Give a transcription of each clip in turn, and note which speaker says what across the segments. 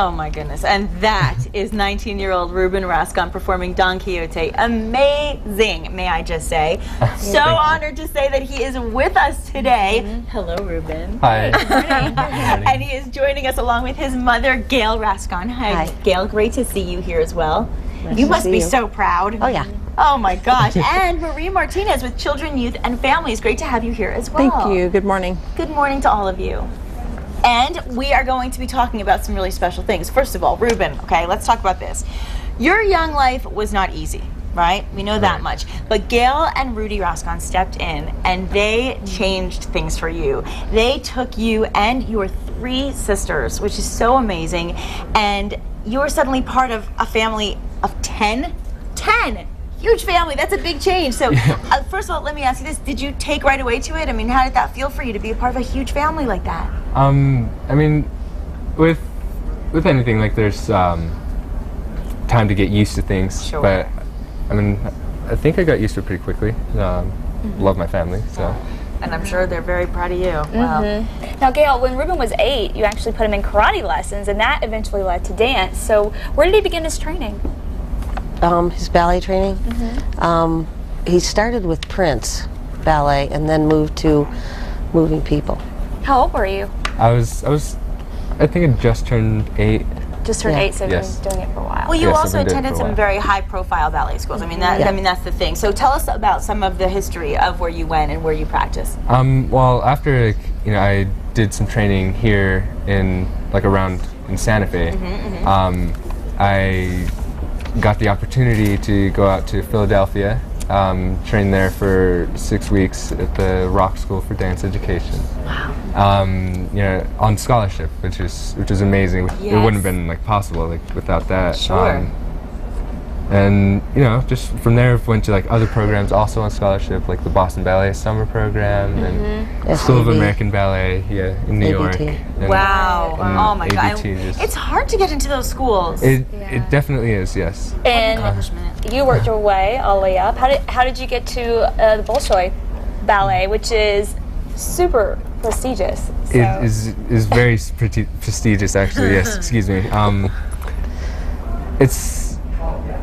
Speaker 1: Oh my goodness. And that is 19-year-old Ruben Rascon performing Don Quixote. Amazing, may I just say. So honored to say that he is with us today. Hello, Ruben.
Speaker 2: Hi.
Speaker 1: Good morning. And he is joining us along with his mother, Gail Rascon. Hi, Gail. Great to see you here as well. You must be so proud.
Speaker 3: Oh, yeah.
Speaker 1: Oh my gosh. And Marie Martinez with Children, Youth, and Families. Great to have you here as well.
Speaker 3: Thank you. Good morning.
Speaker 1: Good morning to all of you. And we are going to be talking about some really special things. First of all, Ruben, okay, let's talk about this. Your young life was not easy, right? We know that much. But Gail and Rudy Rascon stepped in and they changed things for you. They took you and your 3 sisters, which is so amazing, and you were suddenly part of a family of 10? 10! Huge family, that's a big change. So first of all, let me ask you this. Did you take right away to it? I mean, how did that feel for you to be a part of a huge family like that?
Speaker 2: I mean, with anything, like there's time to get used to things.
Speaker 1: Sure.
Speaker 2: But, I mean, I think I got used to it pretty quickly. Love my family, so.
Speaker 1: And I'm sure they're very proud of you. Wow.
Speaker 4: Now, Gail, when Ruben was 8, you actually put him in karate lessons, and that eventually led to dance. So where did he begin his training?
Speaker 3: His ballet training. He started with Prince Ballet and then moved to Moving People.
Speaker 4: How old were you?
Speaker 2: I think I just turned 8.
Speaker 4: Just turned 8, so you've
Speaker 2: Yes.
Speaker 4: been doing it for a while.
Speaker 1: Well, you
Speaker 2: Yes,
Speaker 1: also
Speaker 2: I've been doing it
Speaker 1: attended
Speaker 2: for a
Speaker 1: some
Speaker 2: while.
Speaker 1: very high-profile ballet schools. I mean, that's the thing. So tell us about some of the history of where you went and where you practiced.
Speaker 2: Well, after I did some training here in around in Santa Fe, I got the opportunity to go out to Philadelphia, train there for 6 weeks at the Rock School for Dance Education. Wow. On scholarship, which is amazing. It wouldn't have been possible without that.
Speaker 1: Sure.
Speaker 2: And just from there, went to other programs also on scholarship, like the Boston Ballet Summer Program and School of American Ballet, in New York. And,
Speaker 1: Wow! Oh my God!
Speaker 2: ABT
Speaker 1: It's hard to get into those schools.
Speaker 2: It definitely is, yes.
Speaker 4: And you worked your way all the way up. How did you get to the Bolshoi Ballet, which is super prestigious? So.
Speaker 2: It is very prestigious, actually. Yes, excuse me.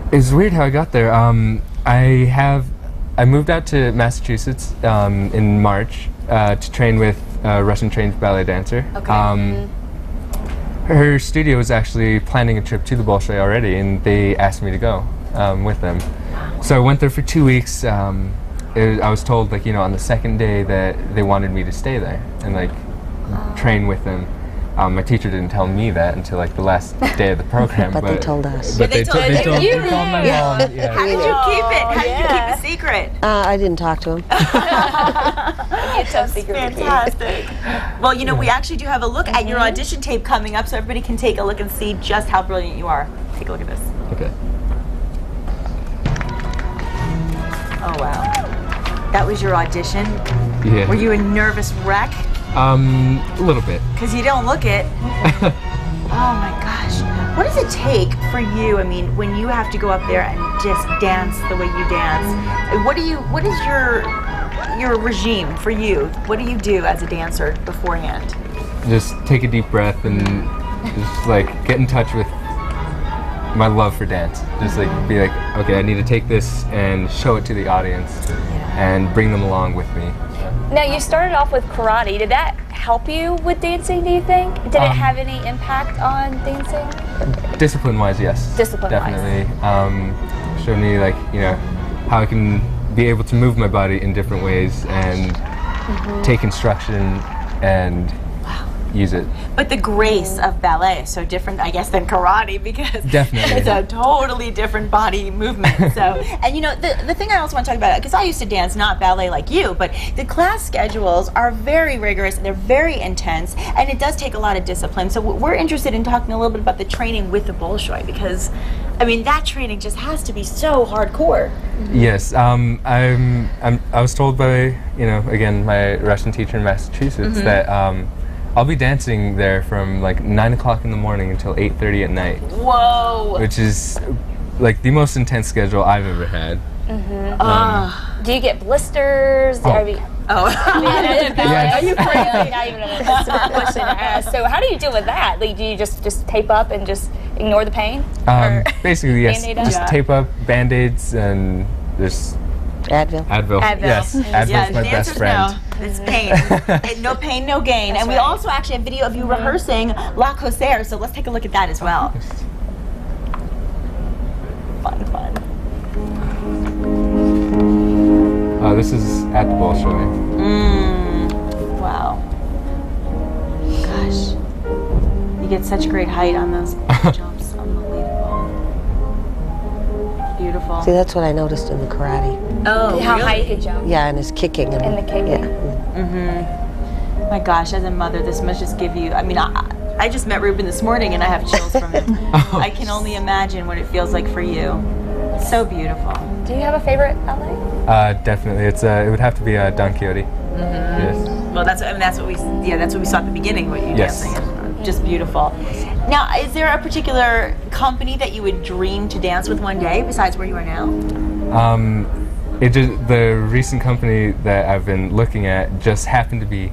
Speaker 2: It's weird how I got there. I moved out to Massachusetts in March to train with a Russian-trained ballet dancer.
Speaker 1: Okay.
Speaker 2: Her studio was actually planning a trip to the Bolshoi already, and they asked me to go with them. So I went there for 2 weeks. I was told, on the second day that they wanted me to stay there and train with them. My teacher didn't tell me that until the last day of the program.
Speaker 3: But they told us.
Speaker 2: But they told
Speaker 1: you.
Speaker 2: they told my mom. Yeah.
Speaker 1: How did you keep it? How did you keep a secret?
Speaker 3: I didn't talk to him.
Speaker 4: It's a secret.
Speaker 1: Fantastic. Well, we actually do have a look at your audition tape coming up, so everybody can take a look and see just how brilliant you are. Take a look at this.
Speaker 2: Okay.
Speaker 1: Oh, wow. That was your audition?
Speaker 2: Yeah.
Speaker 1: Were you a nervous wreck?
Speaker 2: A little bit.
Speaker 1: Because you don't look it. Oh my gosh. What does it take for you, when you have to go up there and just dance the way you dance? What is your regime for you? What do you do as a dancer beforehand?
Speaker 2: Just take a deep breath and just get in touch with my love for dance. Just be okay, I need to take this and show it to the audience and bring them along with me.
Speaker 4: Now, you started off with karate. Did that help you with dancing, do you think? Did it have any impact on dancing?
Speaker 2: Discipline-wise, yes.
Speaker 4: Discipline-wise.
Speaker 2: Definitely. Showed me, how I can be able to move my body in different ways and take instruction and use it.
Speaker 1: But the grace of ballet is so different, I guess, than karate, because
Speaker 2: Definitely.
Speaker 1: it's a totally different body movement. So, and the thing I also want to talk about, because I used to dance not ballet like you, but the class schedules are very rigorous, they're very intense, and it does take a lot of discipline. So we're interested in talking a little bit about the training with the Bolshoi, because that training just has to be so hardcore.
Speaker 2: Yes, I was told by again my Russian teacher in Massachusetts that I'll be dancing there from 9 o'clock in the morning until 8:30 at night.
Speaker 1: Whoa!
Speaker 2: Which is the most intense schedule I've ever had.
Speaker 4: Do you get blisters?
Speaker 1: Oh.
Speaker 2: Yes.
Speaker 4: Are you crazy? Not even a smart question to ask. So how do you deal with that? Like, do you just tape up and just ignore the pain? Or
Speaker 2: Basically, yes.
Speaker 4: Band-Aid up?
Speaker 2: Just tape up, Band-Aids, and just
Speaker 3: Advil.
Speaker 2: Advil. Yes, Advil's my best friend.
Speaker 1: No. It's pain. No pain, no gain.
Speaker 4: That's
Speaker 1: and we
Speaker 4: right.
Speaker 1: also actually have video of you rehearsing La Corsaire, so let's take a look at that as well. Fun.
Speaker 2: Oh, this is at the Bolshoi.
Speaker 1: Wow. Gosh. You get such great height on those jumps. Unbelievable. Beautiful.
Speaker 3: See, that's what I noticed in the karate.
Speaker 1: Oh,
Speaker 4: how
Speaker 1: really?
Speaker 4: high you could jump?
Speaker 3: Yeah, and his kicking.
Speaker 4: And the kicking.
Speaker 3: Yeah.
Speaker 1: My gosh, as a mother, this must just give you, I mean, I just met Ruben this morning and I have chills from it. I can only imagine what it feels like for you. So beautiful.
Speaker 4: Do you have a favorite ballet?
Speaker 2: Definitely. It would have to be Don Quixote. Yes.
Speaker 1: Well, that's what we saw at the beginning. What you
Speaker 2: Yes.
Speaker 1: dancing, just beautiful. Now, is there a particular company that you would dream to dance with one day, besides where you are now?
Speaker 2: The recent company that I've been looking at just happened to be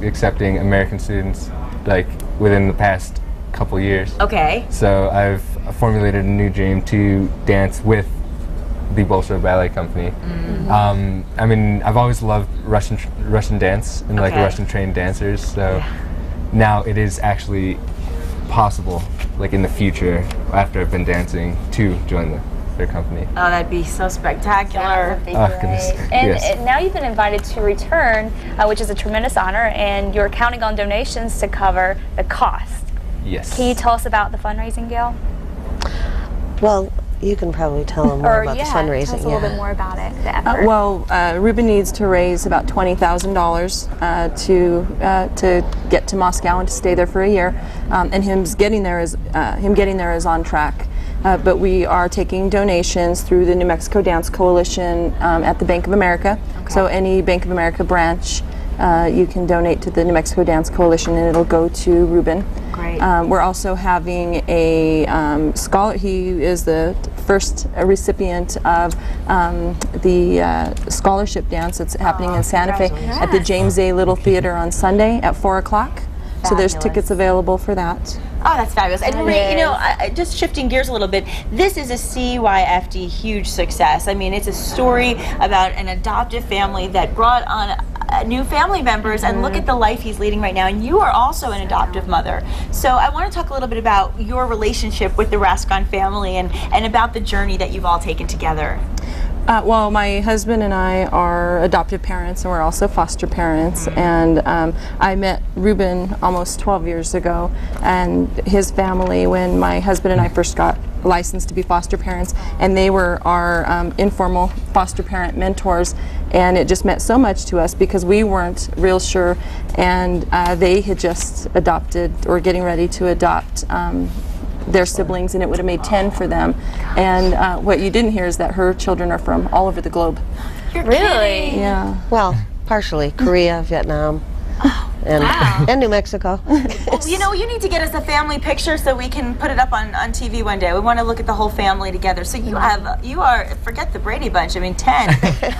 Speaker 2: accepting American students, like within the past couple years.
Speaker 1: Okay.
Speaker 2: So I've formulated a new dream to dance with the Bolshoi Ballet Company. I mean, I've always loved Russian dance and like
Speaker 1: Okay.
Speaker 2: Russian trained dancers. So now it is actually possible, like in the future, after I've been dancing, to join their company.
Speaker 1: Oh, that'd be so spectacular.
Speaker 4: That would be
Speaker 2: Oh,
Speaker 4: great.
Speaker 2: goodness.
Speaker 4: And
Speaker 2: Yes.
Speaker 4: now you've been invited to return, which is a tremendous honor, and you're counting on donations to cover the cost.
Speaker 2: Yes.
Speaker 4: Can you tell us about the fundraising, Gail?
Speaker 3: Well, you can probably tell them more about the fundraising.
Speaker 4: tell us a little bit more about it, the effort.
Speaker 5: Well, Ruben needs to raise about $20,000 to get to Moscow and to stay there for a year, and him getting there is on track. But we are taking donations through the New Mexico Dance Coalition at the Bank of America. So any Bank of America branch, you can donate to the New Mexico Dance Coalition, and it'll go to Ruben.
Speaker 1: Great.
Speaker 5: We're also having a scholar. He is the first recipient of the scholarship dance that's happening in Santa Fe at the James A. Little Theater on Sunday at 4 o'clock. So there's
Speaker 1: Fabulous.
Speaker 5: tickets available for that.
Speaker 1: Oh, that's fabulous. And Marie, you know, just shifting gears a little bit, this is a CYFD huge success. I mean, it's a story about an adoptive family that brought on new family members, and look at the life he's leading right now. And you are also an adoptive mother. So I want to talk a little bit about your relationship with the Rascon family and about the journey that you've all taken together.
Speaker 5: Well, my husband and I are adoptive parents, and we're also foster parents. And I met Ruben almost 12 years ago, and his family, when my husband and I first got licensed to be foster parents, and they were our informal foster parent mentors. And it just meant so much to us because we weren't real sure, and they had just adopted or getting ready to adopt their siblings, and it would have made 10 for them. And what you didn't hear is that her children are from all over the globe.
Speaker 4: Really?
Speaker 5: Yeah.
Speaker 3: Well, partially. Korea, Vietnam, and New Mexico.
Speaker 1: Well, you know, you need to get us a family picture so we can put it up on TV one day. We want to look at the whole family together. So you are, forget the Brady Bunch, I mean 10.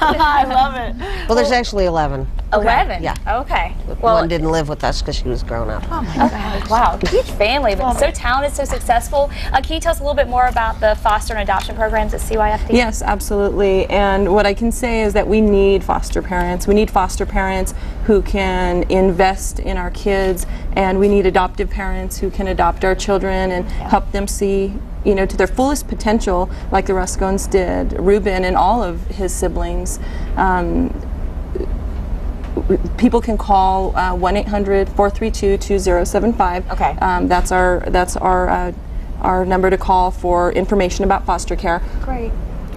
Speaker 1: I love it.
Speaker 3: Well, there's actually 11.
Speaker 4: 11?
Speaker 3: Yeah.
Speaker 4: Okay. Well,
Speaker 3: One didn't live with us because she was grown up.
Speaker 1: Oh my gosh.
Speaker 4: wow, huge family, but so talented, so successful. Can you tell us a little bit more about the foster and adoption programs at CYFD?
Speaker 5: Yes, absolutely. And what I can say is that we need foster parents. We need foster parents who can invest in our kids, and we need adoptive parents who can adopt our children and help them see, you know, to their fullest potential, like the Ruscons did, Ruben and all of his siblings. People can call 1-800-432-2075.
Speaker 1: Okay.
Speaker 5: That's our number to call for information about foster care.
Speaker 1: Great.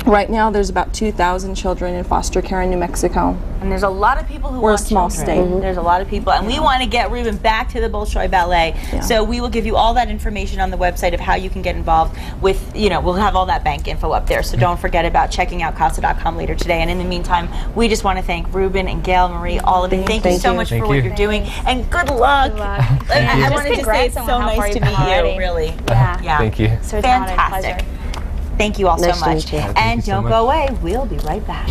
Speaker 5: Right now, there's about 2,000 children in foster care in New Mexico.
Speaker 1: And there's a lot of people who
Speaker 5: We're a
Speaker 1: want
Speaker 5: small
Speaker 1: children.
Speaker 5: state.
Speaker 1: There's a lot of people, and we want to get Ruben back to the Bolshoi Ballet.
Speaker 5: Yeah.
Speaker 1: So we will give you all that information on the website of how you can get involved with, you know, we'll have all that bank info up there. So don't forget about checking out casa.com later today. And in the meantime, we just want to thank Ruben and Gail, Marie, all of you. Thank you so much
Speaker 2: Thank
Speaker 1: for what
Speaker 2: you.
Speaker 1: you're doing, and good luck.
Speaker 4: Good luck.
Speaker 1: I
Speaker 4: Just
Speaker 1: wanted to say
Speaker 4: congrats
Speaker 1: it's
Speaker 4: on
Speaker 1: so
Speaker 4: how far
Speaker 1: nice to
Speaker 4: you've
Speaker 1: meet
Speaker 4: come
Speaker 1: you,
Speaker 4: already.
Speaker 1: really.
Speaker 4: Yeah.
Speaker 1: Yeah.
Speaker 2: Thank you.
Speaker 4: So talented.
Speaker 1: Fantastic.
Speaker 4: Pleasure.
Speaker 1: Thank you all
Speaker 3: Nice
Speaker 1: so
Speaker 3: to
Speaker 1: much.
Speaker 3: meet you.
Speaker 2: Thank
Speaker 1: And
Speaker 2: you so
Speaker 1: don't
Speaker 2: much.
Speaker 1: go away. We'll be right back.